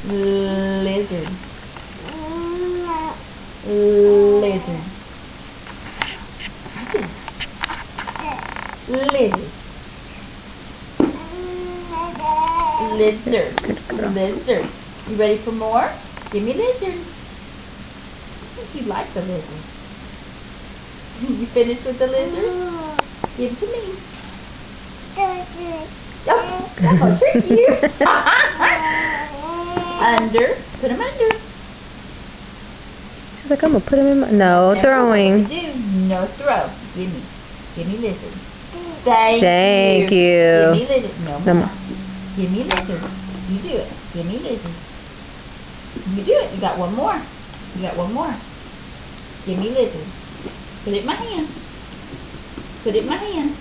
Lizard. Lizard. Lizard. Lizard. Lizard. You ready for more? Give me lizard. I think you like the lizard. You finished with the lizard? Give it to me. Oh, I'm gonna trick you. Under. Put him under. She's like, I'm gonna put him in my... No, Remember throwing. what we do. No throw. Give me. Give me lizard. Thank you. Give me lizard. No No more. more. Give me lizard. You do it. Give me lizard. You do it. You got one more. You got one more. Give me lizard. Put it in my hand. Put it in my hand.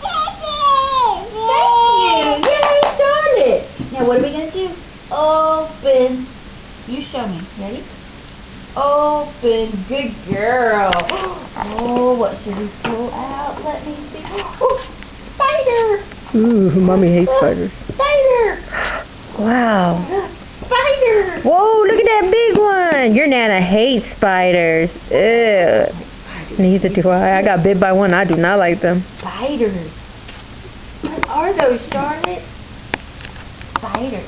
Thank you. Yay, Scarlet. Now what are we going to do? Open. You show me. Ready? Open. Good girl. Oh, what should we pull out? Let me see. Oh, spider. Ooh, Mommy hates spiders. Spider. Wow. Spider. Whoa, look at that big one. Your Nana hates spiders. Ew. Neither do I. I got bit by one. I do not like them. Spiders. What are those, Charlotte? Spider.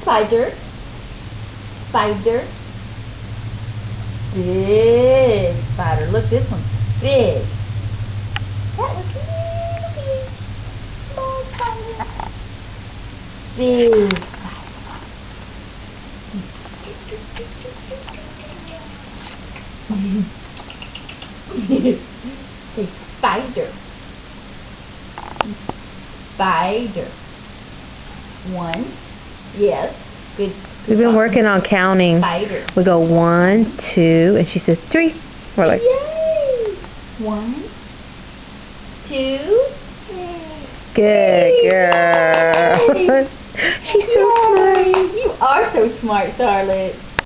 Spider. Spider. Big spider. Look, this one's big. That was little big. Small spider. Big spider. Say spider. Spider. One. Yes. Good. We've been working on counting. Spider. We go 1, 2, and she says 3. We're like, Yay! 1, 2. good girl. She's so smart. You are so smart, Charlotte.